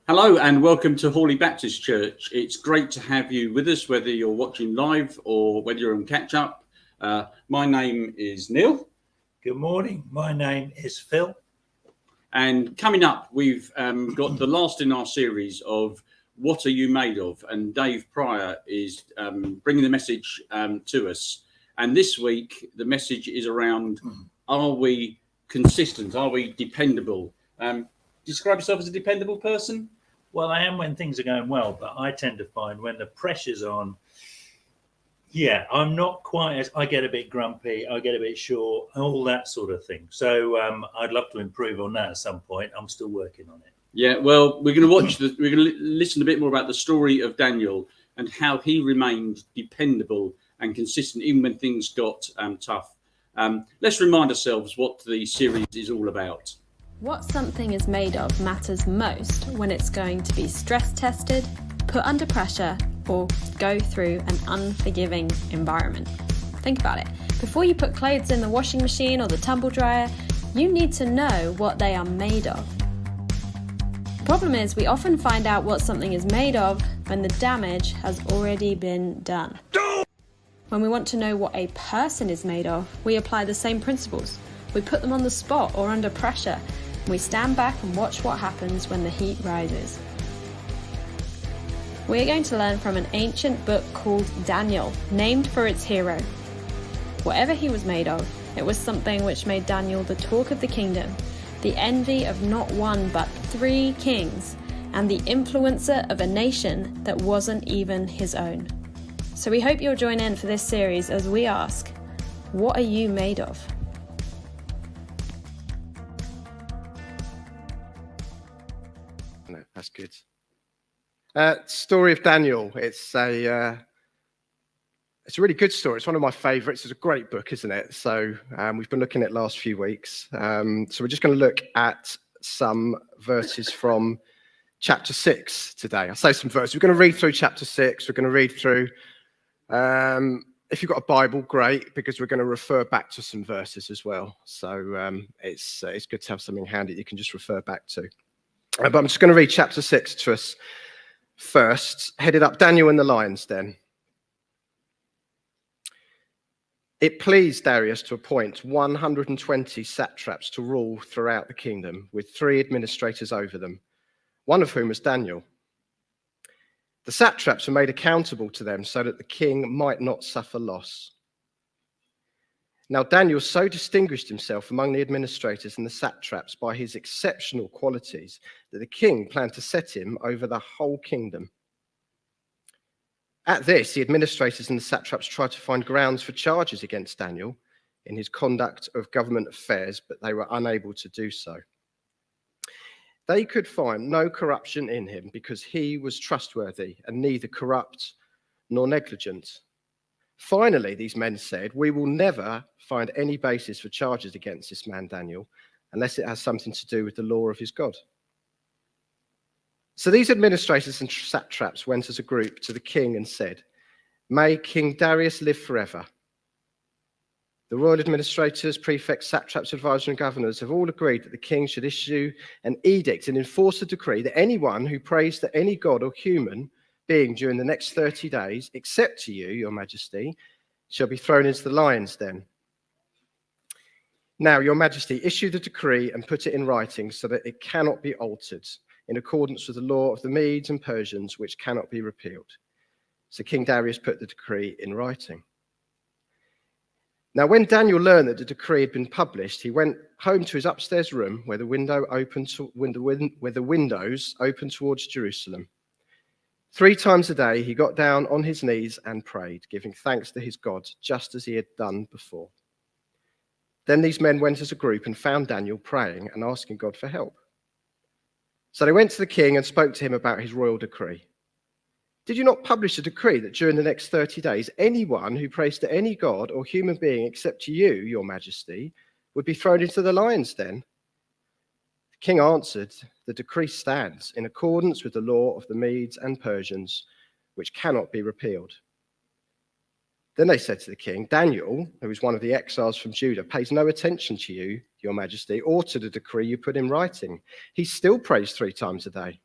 Hello and welcome to Hawley Baptist Church. It's great to have you with us, whether you're watching live or whether you're on catch up. My name is Neil. Good morning. My name is Phil. And coming up, we've got the last in our series of What Are You Made Of? And Dave Pryor is bringing the message to us. And this week, the message is around, are we consistent? Are we dependable? Describe yourself as a dependable person? Well, I am when things are going well, but I tend to find when the pressure's on, I'm not quite as, I get a bit grumpy, I get a bit short, all that sort of thing. So I'd love to improve on that at some point. I'm still working on it. Yeah, well, we're going to we're going to listen a bit more about the story of Daniel and how he remained dependable and consistent even when things got tough. Let's remind ourselves what the series is all about. What something is made of matters most when it's going to be stress tested, put under pressure, or go through an unforgiving environment. Think about it. Before you put clothes in the washing machine or the tumble dryer, you need to know what they are made of. The problem is we often find out what something is made of when the damage has already been done. When we want to know what a person is made of, we apply the same principles. We put them on the spot or under pressure. We stand back and watch what happens when the heat rises. We're going to learn from an ancient book called Daniel, named for its hero. Whatever he was made of, it was something which made Daniel the talk of the kingdom, the envy of not one but 3 kings, and the influencer of a nation that wasn't even his own. So we hope you'll join in for this series as we ask, what are you made of? No, that's good. Story of Daniel. It's a really good story. It's one of my favourites. It's a great book, isn't it? So we've been looking at it last few weeks. So we're just going to look at some verses from chapter 6 today. I say some verses. We're going to read through chapter 6. We're going to read through. If you've got a Bible, great, because we're going to refer back to some verses as well. So it's good to have something handy you can just refer back to. But I'm just going to read chapter 6 to us first, headed up Daniel and the lions den. It pleased Darius to appoint 120 satraps to rule throughout the kingdom, with 3 administrators over them, one of whom was Daniel. The satraps were made accountable to them so that the king might not suffer loss. Now Daniel so distinguished himself among the administrators and the satraps by his exceptional qualities that the king planned to set him over the whole kingdom. At this, the administrators and the satraps tried to find grounds for charges against Daniel in his conduct of government affairs, but they were unable to do so. They could find no corruption in him because he was trustworthy and neither corrupt nor negligent. Finally, these men said, we will never find any basis for charges against this man Daniel unless it has something to do with the law of his God. So these administrators and satraps went as a group to the king and said, may King Darius live forever. The royal administrators, prefects, satraps, advisors, and governors have all agreed that the king should issue an edict and enforce a decree that anyone who prays to any god or human being during the next 30 days, except to you, your majesty, shall be thrown into the lions' den. Now, your majesty, issue the decree and put it in writing so that it cannot be altered, in accordance with the law of the Medes and Persians, which cannot be repealed. So King Darius put the decree in writing. Now, when Daniel learned that the decree had been published, he went home to his upstairs room where the windows opened towards Jerusalem. 3 times a day, he got down on his knees and prayed, giving thanks to his God, just as he had done before. Then these men went as a group and found Daniel praying and asking God for help. So they went to the king and spoke to him about his royal decree. Did you not publish a decree that during the next 30 days, anyone who prays to any god or human being except to you, your majesty, would be thrown into the lions' den? The king answered, the decree stands in accordance with the law of the Medes and Persians, which cannot be repealed. Then they said to the king, Daniel, who is one of the exiles from Judah, pays no attention to you, your majesty, or to the decree you put in writing. He still prays 3 times a day.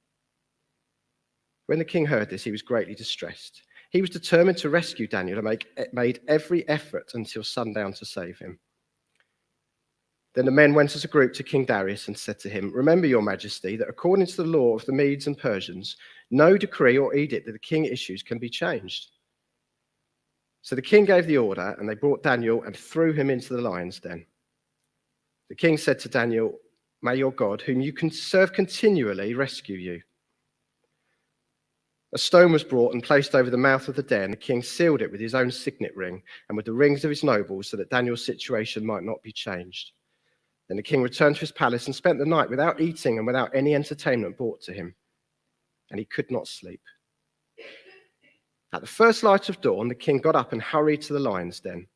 When the king heard this, he was greatly distressed. He was determined to rescue Daniel and made every effort until sundown to save him. Then the men went as a group to King Darius and said to him, "Remember, your majesty, that according to the law of the Medes and Persians, no decree or edict that the king issues can be changed." So the king gave the order, and they brought Daniel and threw him into the lion's den. The king said to Daniel, "May your God, whom you can serve continually, rescue you." A stone was brought and placed over the mouth of the den. The king sealed it with his own signet ring and with the rings of his nobles, so that Daniel's situation might not be changed. Then the king returned to his palace and spent the night without eating and without any entertainment brought to him, and he could not sleep. At the first light of dawn, the king got up and hurried to the lion's den.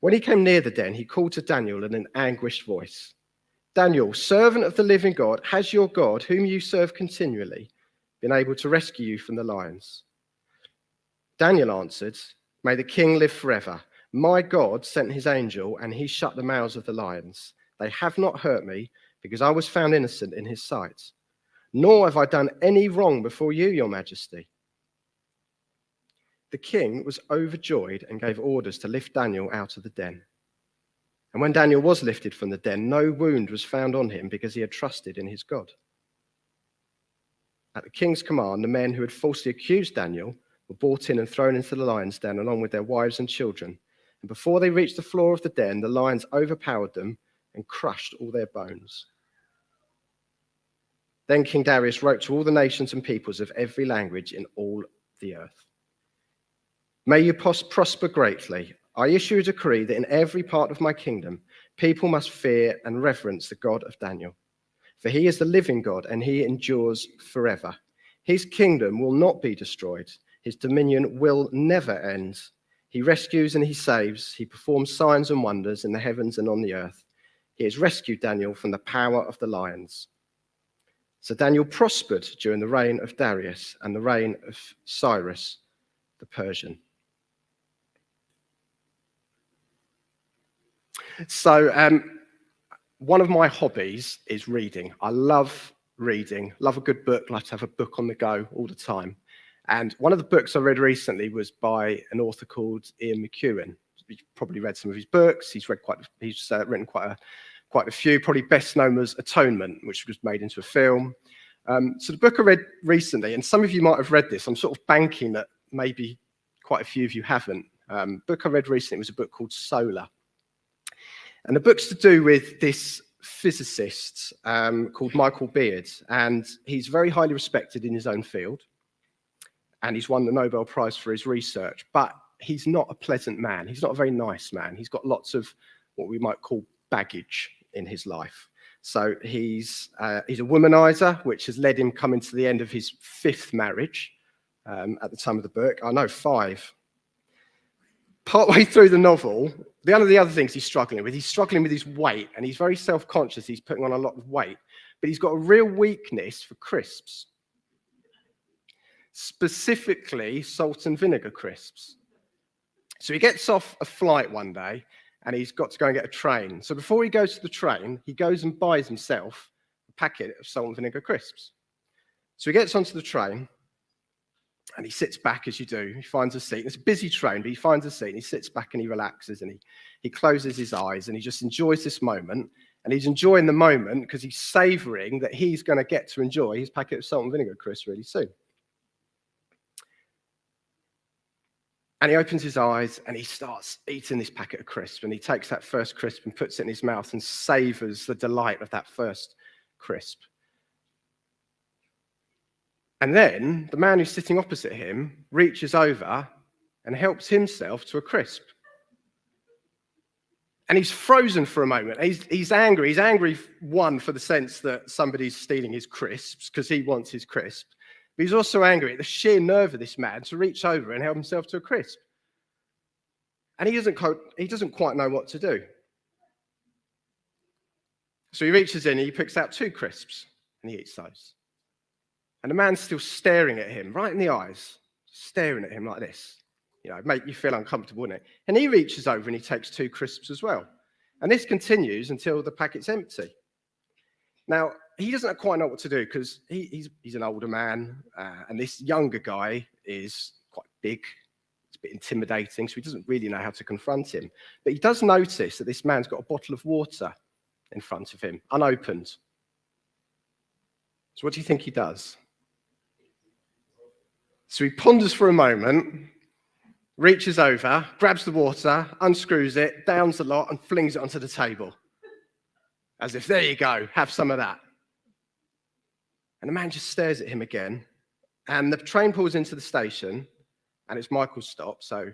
When he came near the den, he called to Daniel in an anguished voice, "Daniel, servant of the living God, has your God, whom you serve continually, been able to rescue you from the lions?" Daniel answered, "May the king live forever. My God sent his angel, and he shut the mouths of the lions. They have not hurt me, because I was found innocent in his sight. Nor have I done any wrong before you, your majesty." The king was overjoyed and gave orders to lift Daniel out of the den. And when Daniel was lifted from the den, no wound was found on him, because he had trusted in his God. At the king's command, the men who had falsely accused Daniel were brought in and thrown into the lion's den, along with their wives and children. And before they reached the floor of the den, the lions overpowered them and crushed all their bones. Then King Darius wrote to all the nations and peoples of every language in all the earth, "May you prosper greatly. I issue a decree that in every part of my kingdom, people must fear and reverence the God of Daniel. For he is the living God, and he endures forever. His kingdom will not be destroyed. His dominion will never end. He rescues and he saves. He performs signs and wonders in the heavens and on the earth. He has rescued Daniel from the power of the lions." So Daniel prospered during the reign of Darius and the reign of Cyrus the Persian. So one of my hobbies is reading. I love reading, love a good book, like to have a book on the go all the time. And one of the books I read recently was by an author called Ian McEwan. You've probably read some of his books. He's written quite a few. Probably best known as Atonement, which was made into a film. So the book I read recently, and some of you might have read this. I'm sort of banking that maybe quite a few of you haven't. Book I read recently was a book called Solar. And the book's to do with this physicist called Michael Beard, and he's very highly respected in his own field, and he's won the Nobel Prize for his research, but he's not a pleasant man. He's not a very nice man. He's got lots of what we might call baggage in his life. So he's a womanizer, which has led him coming to the end of his 5th marriage at the time of the book. I know 5. Partway through the novel, one of the other things he's struggling with his weight, and he's very self-conscious. He's putting on a lot of weight, but he's got a real weakness for crisps, specifically salt and vinegar crisps. So he gets off a flight one day, and he's got to go and get a train. So before he goes to the train, he goes and buys himself a packet of salt and vinegar crisps. So he gets onto the train, and he sits back, as you do. He finds a seat. It's a busy train, but he finds a seat, and he sits back, and he relaxes, and he closes his eyes, and he just enjoys this moment. And he's enjoying the moment because he's savouring that he's going to get to enjoy his packet of salt and vinegar crisps really soon. And he opens his eyes, and he starts eating this packet of crisps, and he takes that first crisp and puts it in his mouth and savours the delight of that first crisp. And then the man who's sitting opposite him reaches over and helps himself to a crisp. And he's frozen for a moment. He's angry. He's angry, one, for the sense that somebody's stealing his crisps because he wants his crisp. But he's also angry at the sheer nerve of this man to reach over and help himself to a crisp. And he doesn't quite know what to do. So he reaches in and he picks out 2 crisps and he eats those. And the man's still staring at him, right in the eyes, staring at him like this. You know, make you feel uncomfortable, wouldn't it? And he reaches over and he takes 2 crisps as well. And this continues until the packet's empty. Now, he doesn't quite know what to do because he's an older man, and this younger guy is quite big. It's a bit intimidating, so he doesn't really know how to confront him. But he does notice that this man's got a bottle of water in front of him, unopened. So what do you think he does? So he ponders for a moment, reaches over, grabs the water, unscrews it, downs a lot, and flings it onto the table. As if, there you go, have some of that. And the man just stares at him again. And the train pulls into the station, and it's Michael's stop, so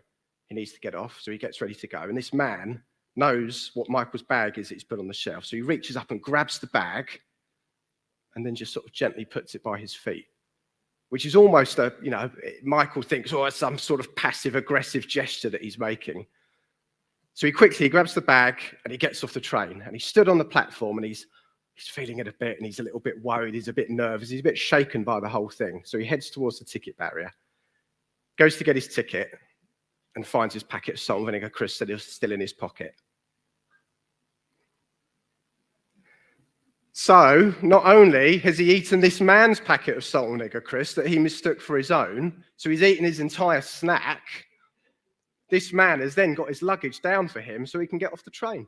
he needs to get off. So he gets ready to go. And this man knows what Michael's bag is that he's put on the shelf. So he reaches up and grabs the bag, and then just sort of gently puts it by his feet, which is almost Michael thinks, it's some sort of passive-aggressive gesture that he's making. So he quickly grabs the bag and he gets off the train, and he stood on the platform, and he's feeling it a bit, and he's a little bit worried, he's a bit nervous, he's a bit shaken by the whole thing. So he heads towards the ticket barrier, goes to get his ticket, and finds his packet of salt and vinegar crisps that is still in his pocket. So not only has he eaten this man's packet of salt and vinegar crisps that he mistook for his own, so he's eaten his entire snack, this man has then got his luggage down for him so he can get off the train.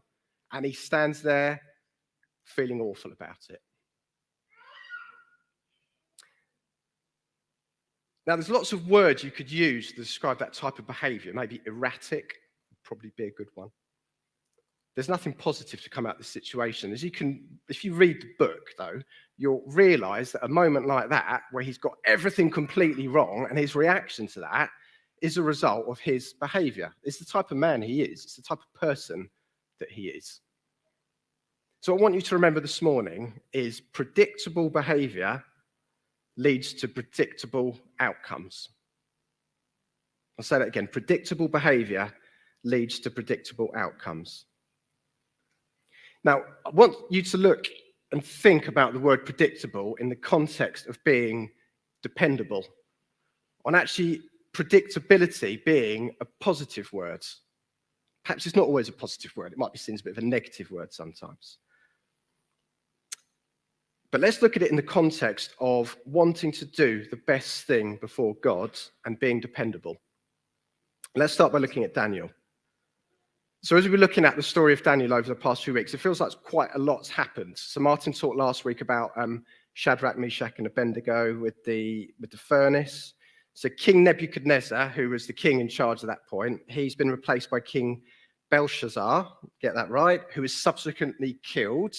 And he stands there feeling awful about it. Now, there's lots of words you could use to describe that type of behavior. Maybe erratic would probably be a good one. There's nothing positive to come out of this situation. If you read the book, though, you'll realize that a moment like that, where he's got everything completely wrong, and his reaction to that is a result of his behavior. It's the type of man he is. It's the type of person that he is. So what I want you to remember this morning is predictable behavior leads to predictable outcomes. I'll say that again. Predictable behavior leads to predictable outcomes. Now, I want you to look and think about the word predictable in the context of being dependable, on actually predictability being a positive word. Perhaps it's not always a positive word. It might be seen as a bit of a negative word sometimes. But let's look at it in the context of wanting to do the best thing before God and being dependable. Let's start by looking at Daniel. So as we're looking at the story of Daniel over the past few weeks, it feels like quite a lot's happened. So Martin talked last week about Shadrach, Meshach, and Abednego with the furnace. So King Nebuchadnezzar, who was the king in charge at that point, he's been replaced by King Belshazzar, get that right, who was subsequently killed.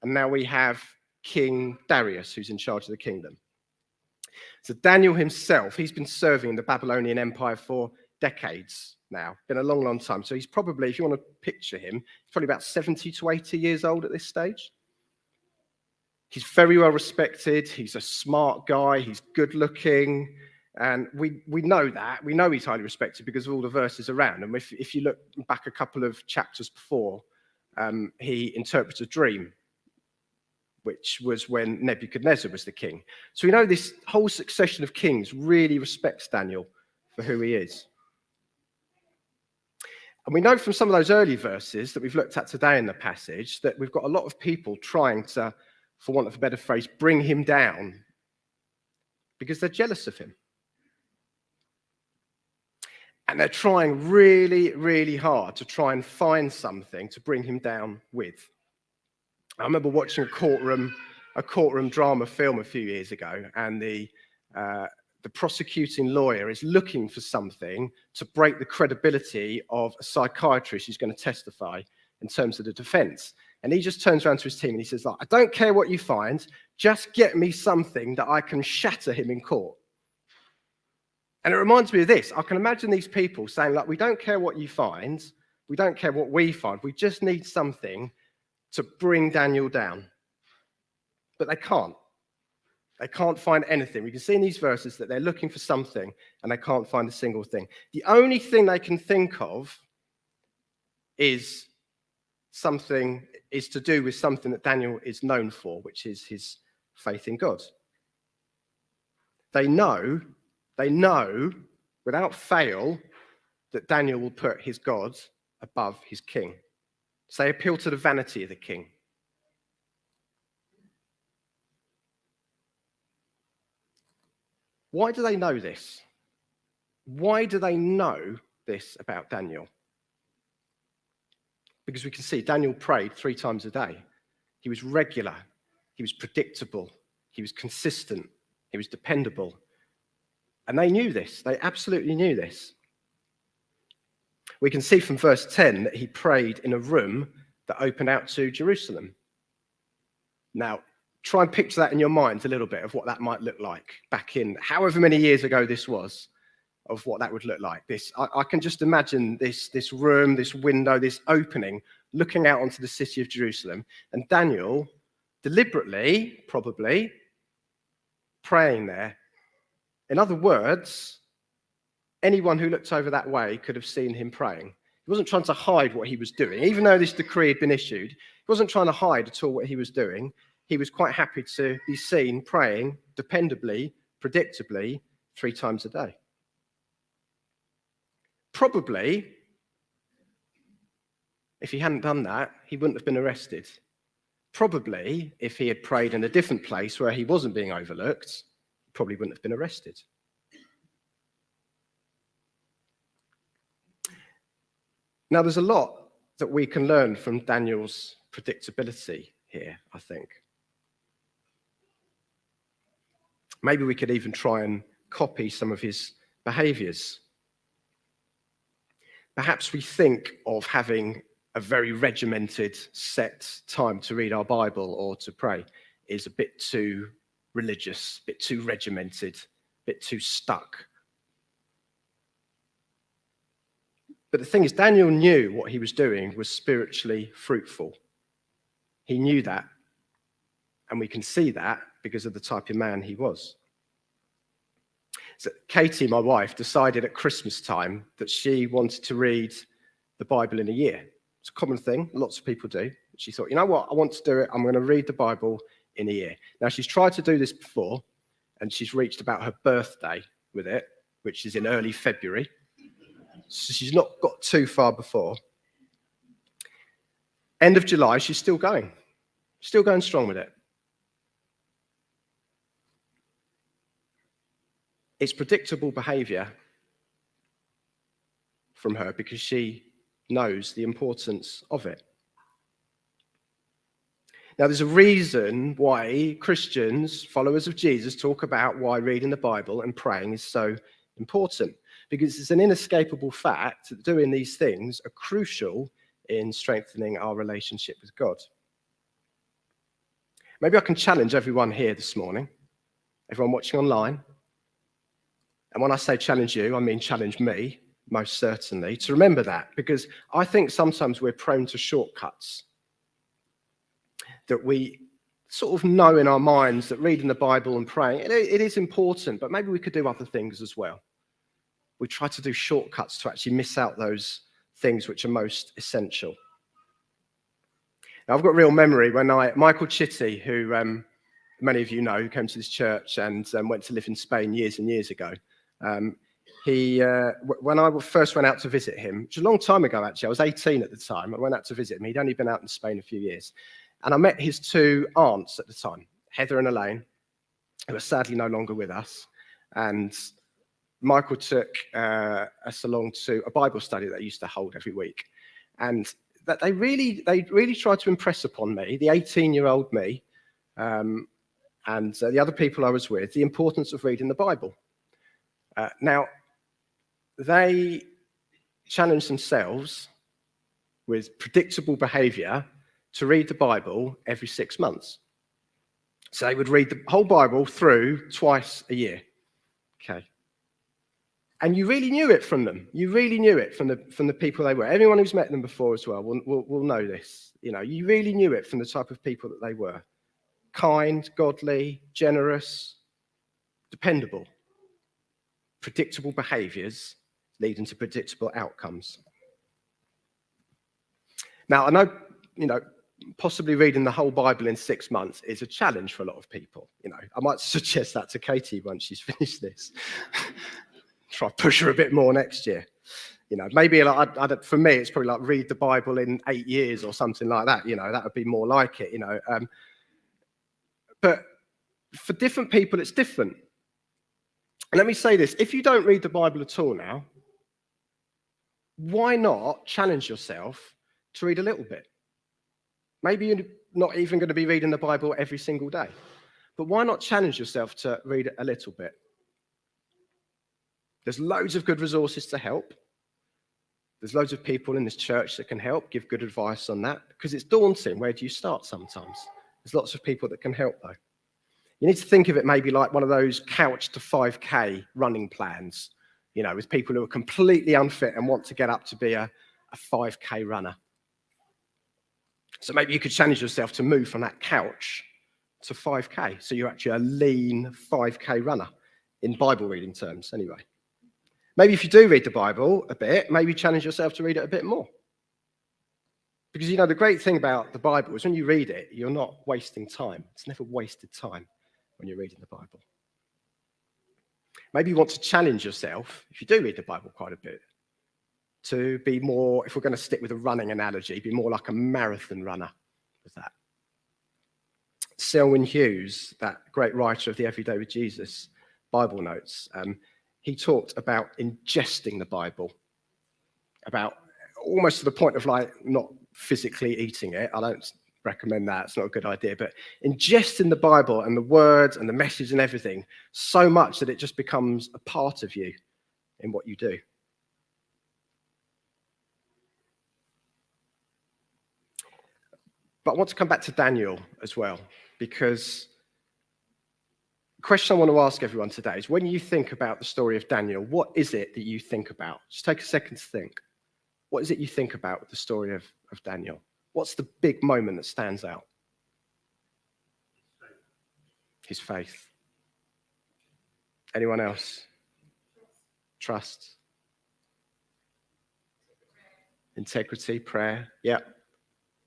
And now we have King Darius, who's in charge of the kingdom. So Daniel himself, he's been serving the Babylonian Empire for decades now, been a long, long time. So he's probably, if you want to picture him, he's probably about 70 to 80 years old at this stage. He's very well respected. He's a smart guy. He's good looking. And we know that. We know he's highly respected because of all the verses around. And if you look back a couple of chapters before, he interprets a dream, which was when Nebuchadnezzar was the king. So we know this whole succession of kings really respects Daniel for who he is. And we know from some of those early verses that we've looked at today in the passage that we've got a lot of people trying to, for want of a better phrase, bring him down because they're jealous of him. And they're trying really, really hard to try and find something to bring him down with. I remember watching a courtroom drama film a few years ago, and the prosecuting lawyer is looking for something to break the credibility of a psychiatrist who's going to testify in terms of the defense. And he just turns around to his team and he says, I don't care what you find, just get me something that I can shatter him in court. And it reminds me of this. I can imagine these people saying, we don't care what you find, we don't care what we find, we just need something to bring Daniel down. But they can't. They can't find anything. We can see in these verses that they're looking for something and they can't find a single thing. The only thing they can think of is to do with something that Daniel is known for, which is his faith in God. They know without fail that Daniel will put his God above his king. So they appeal to the vanity of the king. Why do they know this? Why do they know this about Daniel? Because we can see Daniel prayed 3 times a day. He was regular. He was predictable. He was consistent. He was dependable. And they knew this. They absolutely knew this. We can see from verse 10 that he prayed in a room that opened out to Jerusalem. Now, try and picture that in your mind a little bit of what that might look like back in however many years ago this was, of what that would look like. I can just imagine this room, this window, this opening, looking out onto the city of Jerusalem, and Daniel deliberately, probably, praying there. In other words, anyone who looked over that way could have seen him praying. He wasn't trying to hide what he was doing. Even though this decree had been issued, he wasn't trying to hide at all what he was doing. He was quite happy to be seen praying dependably, predictably, 3 times a day. Probably, if he hadn't done that, he wouldn't have been arrested. Probably, if he had prayed in a different place where he wasn't being overlooked, he probably wouldn't have been arrested. Now, there's a lot that we can learn from Daniel's predictability here, I think. Maybe we could even try and copy some of his behaviours. Perhaps we think of having a very regimented, set time to read our Bible or to pray is a bit too religious, a bit too regimented, a bit too stuck. But the thing is, Daniel knew what he was doing was spiritually fruitful. He knew that. And we can see that because of the type of man he was. So Katie, my wife, decided at Christmas time that she wanted to read the Bible in a year. It's a common thing. Lots of people do. She thought, you know what? I want to do it. I'm going to read the Bible in a year. Now, she's tried to do this before, and she's reached about her birthday with it, which is in early February. So she's not got too far before. End of July, she's still going strong with it. It's predictable behaviour from her because she knows the importance of it. Now, there's a reason why Christians, followers of Jesus, talk about why reading the Bible and praying is so important. Because it's an inescapable fact that doing these things are crucial in strengthening our relationship with God. Maybe I can challenge everyone here this morning, everyone watching online. And when I say challenge you, I mean challenge me, most certainly, to remember that. Because I think sometimes we're prone to shortcuts. That we sort of know in our minds that reading the Bible and praying, it is important, but maybe we could do other things as well. We try to do shortcuts to actually miss out those things which are most essential. Now, I've got real memory when Michael Chitty, who many of you know, who came to this church and went to live in Spain years and years ago. When I first went out to visit him, which was a long time ago actually, I was 18 at the time, I went out to visit him. He'd only been out in Spain a few years. And I met his 2 aunts at the time, Heather and Elaine, who are sadly no longer with us. And Michael took us along to a Bible study that I used to hold every week. And that they really tried to impress upon me, the 18-year-old me, and the other people I was with, the importance of reading the Bible. Now, they challenged themselves with predictable behaviour to read the Bible every 6 months. So they would read the whole Bible through twice a year. Okay. And you really knew it from them. You really knew it from the people they were. Everyone who's met them before as well will know this. You know, you really knew it from the type of people that they were. Kind, godly, generous, dependable. Predictable behaviours leading to predictable outcomes. Now, I know, possibly reading the whole Bible in 6 months is a challenge for a lot of people. I might suggest that to Katie once she's finished this. Try to push her a bit more next year. Maybe for me, it's probably like read the Bible in 8 years or something like that. That would be more like it, But for different people, it's different. And let me say this, if you don't read the Bible at all now, why not challenge yourself to read a little bit? Maybe you're not even going to be reading the Bible every single day, but why not challenge yourself to read a little bit? There's loads of good resources to help. There's loads of people in this church that can help, give good advice on that, because it's daunting. Where do you start sometimes? There's lots of people that can help, though. You need to think of it maybe like one of those couch to 5K running plans, you know, with people who are completely unfit and want to get up to be a 5K runner. So maybe you could challenge yourself to move from that couch to 5K. So you're actually a lean 5K runner in Bible reading terms, anyway. Maybe if you do read the Bible a bit, maybe challenge yourself to read it a bit more. Because, you know, the great thing about the Bible is when you read it, you're not wasting time. It's never wasted time when you're reading the Bible. Maybe you want to challenge yourself, if you do read the Bible quite a bit, to be more, if we're going to stick with a running analogy, be more like a marathon runner with that. Selwyn Hughes, that great writer of the Everyday with Jesus Bible notes, he talked about ingesting the Bible, about almost to the point of like not physically eating it. I don't recommend that. It's not a good idea. But ingesting the Bible and the words and the message and everything so much that it just becomes a part of you in what you do. But I want to come back to Daniel as well, because the question I want to ask everyone today is, when you think about the story of Daniel, what is it that you think about? Just take a second to think. What is it you think about with the story of Daniel? What's the big moment that stands out? His faith. Anyone else? Trust. Integrity, prayer. Yeah.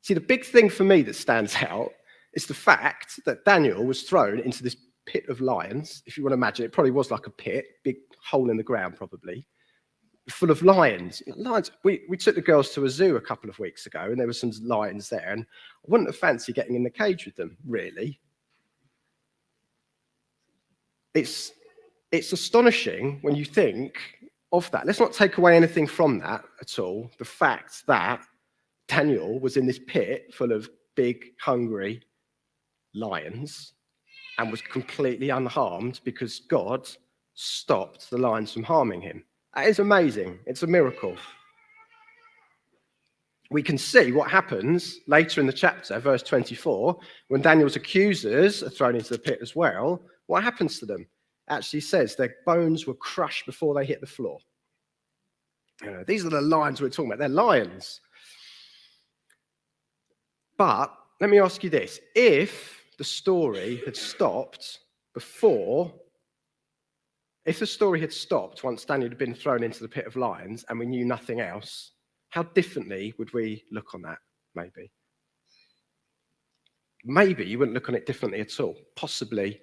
See, the big thing for me that stands out is the fact that Daniel was thrown into this pit of lions. If you want to imagine, it probably was like a pit, big hole in the ground probably, full of lions. Lions. We took the girls to a zoo a couple of weeks ago, and there were some lions there, and I wouldn't have fancied getting in the cage with them, really. It's astonishing when you think of that. Let's not take away anything from that at all. The fact that Daniel was in this pit full of big, hungry lions and was completely unharmed because God stopped the lions from harming him. That is amazing. It's a miracle. We can see what happens later in the chapter, verse 24, when Daniel's accusers are thrown into the pit as well. What happens to them? It actually says their bones were crushed before they hit the floor. You know, these are the lions we're talking about. They're lions. But let me ask you this. If the story had stopped once Daniel had been thrown into the pit of lions and we knew nothing else, how differently would we look on that, maybe? Maybe you wouldn't look on it differently at all. Possibly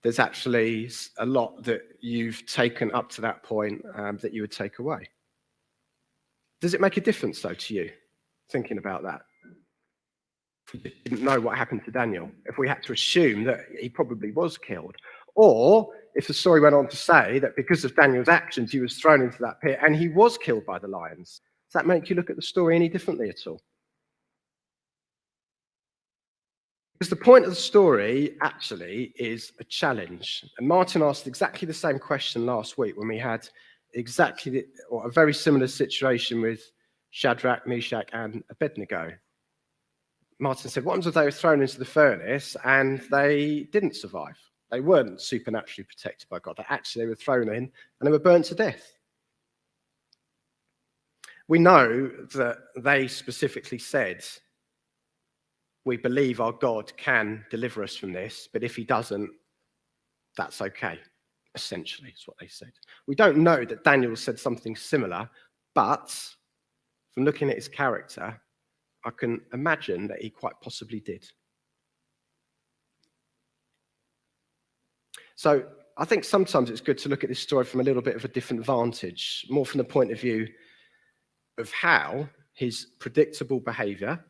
there's actually a lot that you've taken up to that point that you would take away. Does it make a difference, though, to you, thinking about that? If we didn't know what happened to Daniel, if we had to assume that he probably was killed, or if the story went on to say that because of Daniel's actions, he was thrown into that pit and he was killed by the lions, does that make you look at the story any differently at all? Because the point of the story actually is a challenge. And Martin asked exactly the same question last week when we had a very similar situation with Shadrach, Meshach, and Abednego. Martin said, what happens if they were thrown into the furnace and they didn't survive? They weren't supernaturally protected by God. They were thrown in and they were burnt to death. We know that they specifically said, we believe our God can deliver us from this, but if he doesn't, that's okay, essentially, is what they said. We don't know that Daniel said something similar, but from looking at his character, I can imagine that he quite possibly did. So I think sometimes it's good to look at this story from a little bit of a different vantage, more from the point of view of how his predictable behavior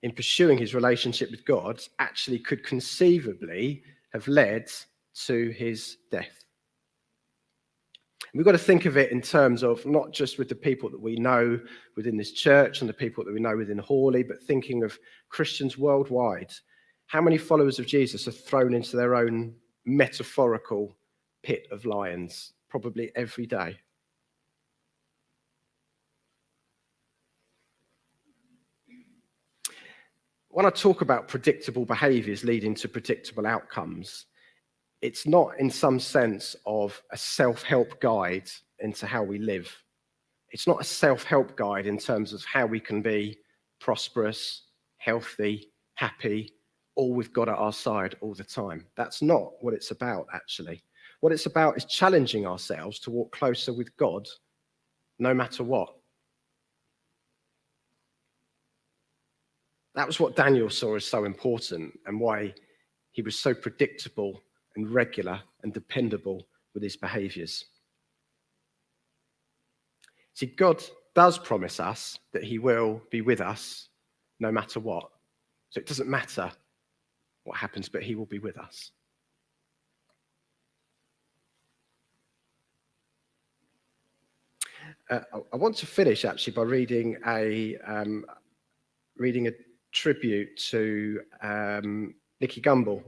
in pursuing his relationship with God actually could conceivably have led to his death. We've got to think of it in terms of not just with the people that we know within this church and the people that we know within Hawley, but thinking of Christians worldwide. How many followers of Jesus are thrown into their own metaphorical pit of lions? Probably every day. When I talk about predictable behaviours leading to predictable outcomes, it's not in some sense of a self-help guide into how we live. It's not a self-help guide in terms of how we can be prosperous, healthy, happy, all with God at our side all the time. That's not what it's about, actually. What it's about is challenging ourselves to walk closer with God, no matter what. That was what Daniel saw as so important and why he was so predictable and regular and dependable with his behaviours. See, God does promise us that he will be with us no matter what. So it doesn't matter what happens, but he will be with us. I want to finish actually by reading a tribute to Nicky Gumbel.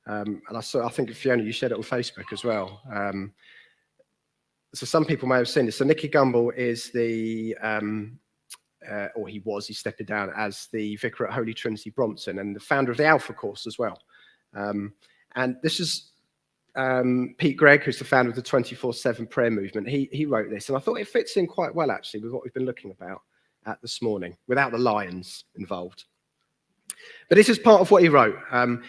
And I think, Fiona, you shared it on Facebook as well. So some people may have seen this. So Nicky Gumbel is he stepped down as the vicar at Holy Trinity Brompton and the founder of the Alpha course as well. And this is Pete Gregg, who's the founder of the 24/7 prayer movement. He wrote this, and I thought it fits in quite well, actually, with what we've been looking about this morning, without the lions involved. But this is part of what he wrote.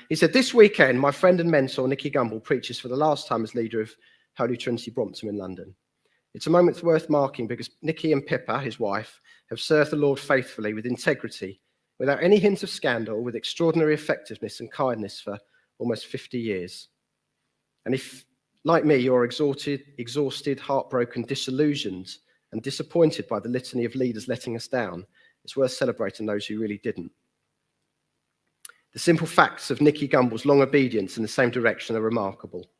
He said, "This weekend, my friend and mentor, Nicky Gumbel, preaches for the last time as leader of Holy Trinity Brompton in London. It's a moment worth marking because Nicky and Pippa, his wife, have served the Lord faithfully with integrity, without any hint of scandal, with extraordinary effectiveness and kindness for almost 50 years. And if, like me, you're exhausted, heartbroken, disillusioned, and disappointed by the litany of leaders letting us down, it's worth celebrating those who really didn't. The simple facts of Nicky Gumbel's long obedience in the same direction are remarkable.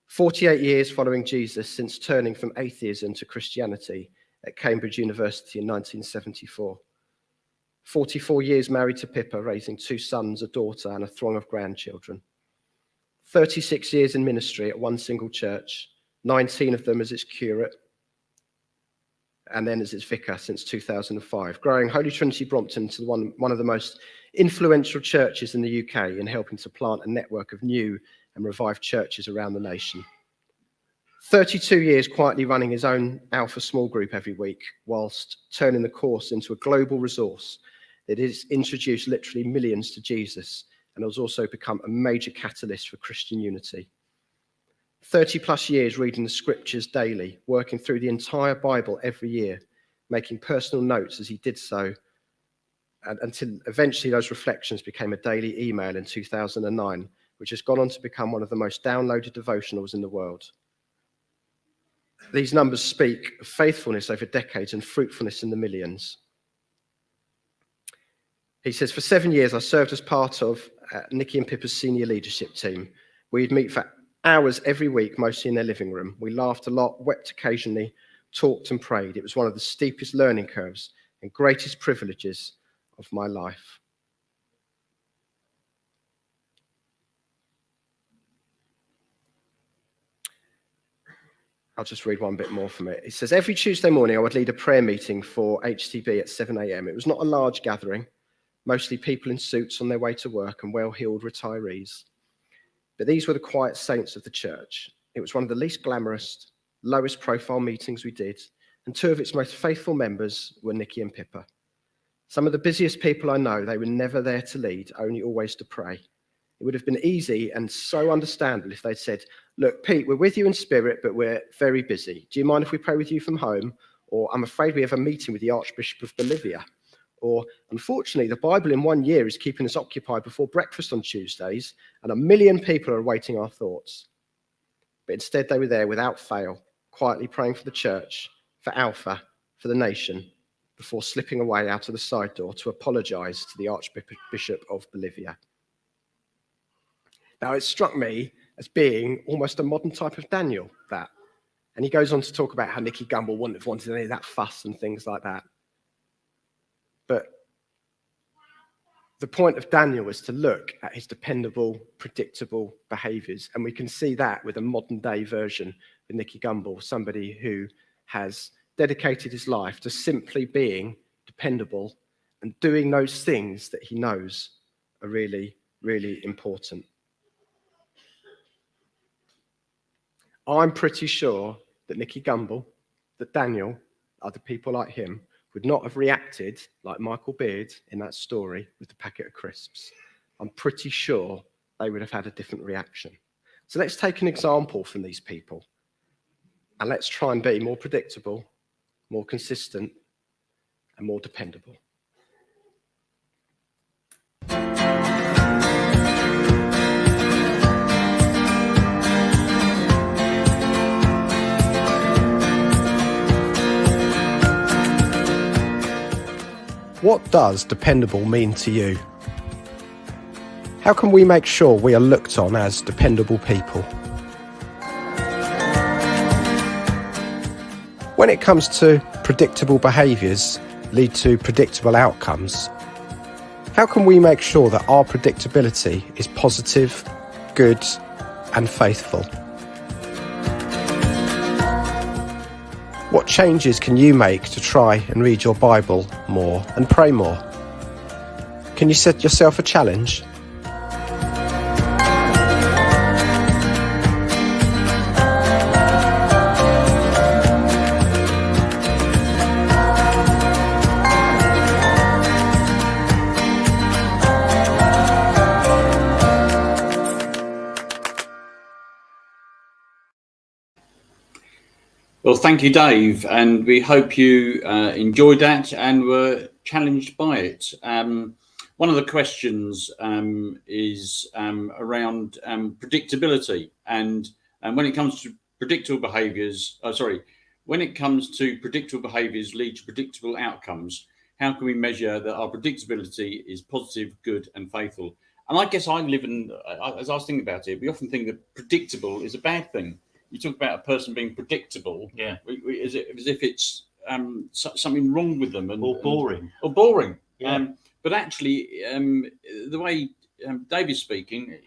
48 years following Jesus since turning from atheism to Christianity at Cambridge University in 1974. 44 years married to Pippa, raising 2 sons, a daughter, and a throng of grandchildren. 36 years in ministry at one single church, 19 of them as its curate, and then as its vicar since 2005, growing Holy Trinity Brompton to one of the most influential churches in the UK in helping to plant a network of new and revived churches around the nation. 32 years quietly running his own Alpha small group every week, whilst turning the course into a global resource that has introduced literally millions to Jesus and has also become a major catalyst for Christian unity. 30 plus years reading the scriptures daily, working through the entire Bible every year, making personal notes as he did so, and until eventually those reflections became a daily email in 2009, which has gone on to become one of the most downloaded devotionals in the world. These numbers speak of faithfulness over decades and fruitfulness in the millions. He says, for 7 years, I served as part of Nicky and Pippa's senior leadership team. We'd meet for hours every week, mostly in their living room. We laughed a lot, wept occasionally, talked and prayed. It was one of the steepest learning curves and greatest privileges of my life. I'll just read one bit more from it. It says, every Tuesday morning I would lead a prayer meeting for HTB at 7 a.m. It was not a large gathering, mostly people in suits on their way to work and well-heeled retirees. But these were the quiet saints of the church. It was one of the least glamorous, lowest profile meetings we did, and 2 of its most faithful members were Nicky and Pippa. Some of the busiest people I know, they were never there to lead, only always to pray. It would have been easy and so understandable if they'd said, look, Pete, we're with you in spirit, but we're very busy. Do you mind if we pray with you from home? Or I'm afraid we have a meeting with the Archbishop of Bolivia. Or, unfortunately, the Bible in 1 year is keeping us occupied before breakfast on Tuesdays, and 1 million people are awaiting our thoughts. But instead, they were there without fail, quietly praying for the church, for Alpha, for the nation, before slipping away out of the side door to apologise to the Archbishop of Bolivia. Now, it struck me as being almost a modern type of Daniel, that. And he goes on to talk about how Nicky Gumbel wouldn't have wanted any of that fuss and things like that. But the point of Daniel is to look at his dependable, predictable behaviours. And we can see that with a modern day version of Nicky Gumbel, somebody who has dedicated his life to simply being dependable and doing those things that he knows are really, really important. I'm pretty sure that Nicky Gumbel, that Daniel, other people like him, would not have reacted like Michael Beard in that story with the packet of crisps. I'm pretty sure they would have had a different reaction. So let's take an example from these people and let's try and be more predictable, more consistent, and more dependable. What does dependable mean to you? How can we make sure we are looked on as dependable people? When it comes to predictable behaviours lead to predictable outcomes, how can we make sure that our predictability is positive, good, and faithful? What changes can you make to try and read your Bible more and pray more? Can you set yourself a challenge? Well, thank you, Dave, and we hope you enjoyed that and were challenged by it. One of the questions is around predictability, and when it comes to predictable behaviours, when it comes to predictable behaviours lead to predictable outcomes, how can we measure that our predictability is positive, good, and faithful? And I guess as I was thinking about it, we often think that predictable is a bad thing. You talk about a person being predictable, Yeah. As if it's something wrong with them, Or boring. or boring. Yeah. But actually, the way Dave is speaking,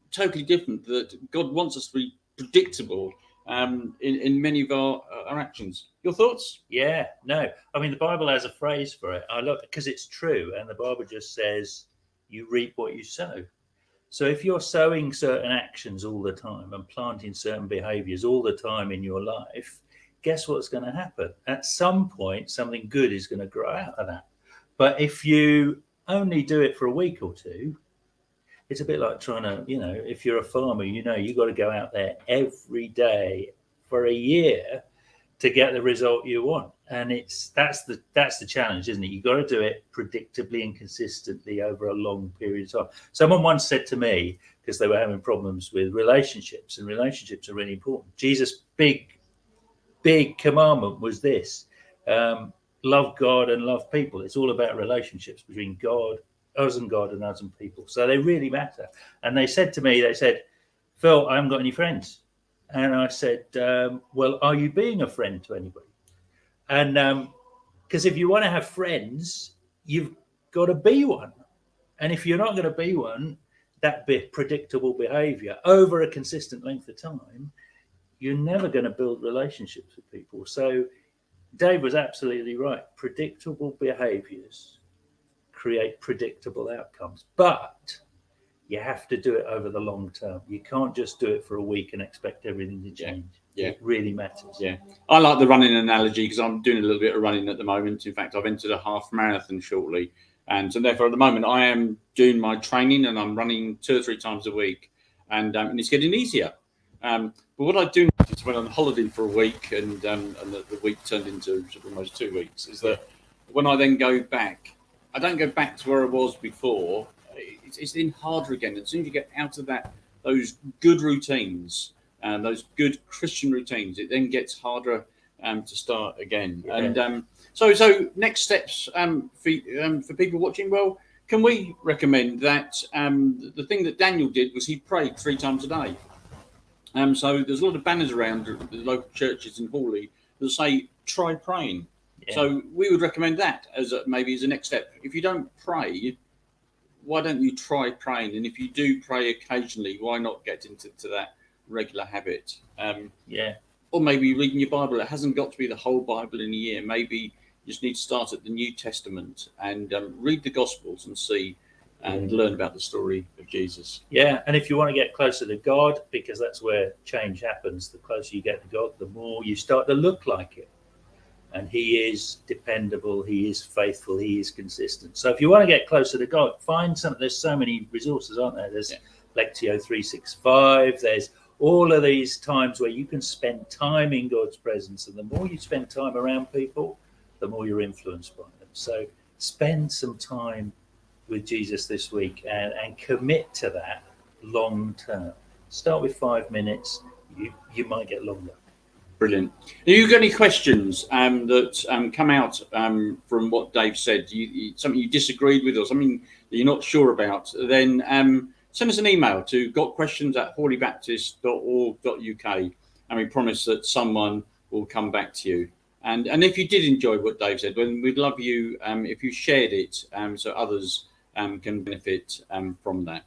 totally different. That God wants us to be predictable in many of our actions. Your thoughts? Yeah, no. I mean, the Bible has a phrase for it. I love it because it's true. And the Bible just says, you reap what you sow. So if you're sowing certain actions all the time and planting certain behaviors all the time in your life, guess what's going to happen? At some point, something good is going to grow out of that. But if you only do it for a week or two, it's a bit like trying to, if you're a farmer, you got to go out there every day for a year to get the result you want. And that's the challenge, isn't it? You've got to do it predictably and consistently over a long period of time. Someone once said to me, because they were having problems with relationships, and relationships are really important. Jesus' big commandment was this: love God and love people. It's all about relationships between us and people. So they really matter. And they said to me, Phil, I haven't got any friends. And I said, well, are you being a friend to anybody? And because if you want to have friends, you've got to be one. And if you're not going to be one, that predictable behavior over a consistent length of time, you're never going to build relationships with people. So Dave was absolutely right. Predictable behaviors create predictable outcomes, but you have to do it over the long term. You can't just do it for a week and expect everything to change. Yeah. It really matters. Yeah. I like the running analogy because I'm doing a little bit of running at the moment. In fact, I've entered a half marathon shortly. And so therefore, at the moment, I am doing my training and I'm running 2 or 3 times a week. And it's getting easier. But what I do notice when I'm on holiday for a week and the week turned into sort of almost 2 weeks is that when I then go back, I don't go back to where I was before. It's then harder again. As soon as you get out of those good routines, those good Christian routines, it then gets harder to start again. Yeah. And so next steps for people watching. Well, can we recommend that the thing that Daniel did was he prayed 3 times a day? So there's a lot of banners around the local churches in Hawley that say try praying. Yeah. So we would recommend that as maybe as a next step. If you don't pray, why don't you try praying? And if you do pray occasionally, why not get into that regular habit? Or maybe reading your Bible. It hasn't got to be the whole Bible in a year. Maybe you just need to start at the New Testament and read the Gospels and see and learn about the story of Jesus. Yeah, and if you want to get closer to God, because that's where change happens, the closer you get to God, the more you start to look like it. And he is dependable, he is faithful, he is consistent. So if you want to get closer to God, find some. There's so many resources, aren't there? There's Lectio 365, there's all of these times where you can spend time in God's presence. And the more you spend time around people, the more you're influenced by them. So spend some time with Jesus this week and commit to that long term. Start with 5 minutes. You might get longer. Brilliant. Have you got any questions that come out from what Dave said? Something you disagreed with or something that you're not sure about? Then send us an email to gotquestions@hawleybaptist.org.uk, and we promise that someone will come back to you. And if you did enjoy what Dave said, then we'd love you if you shared it so others can benefit from that.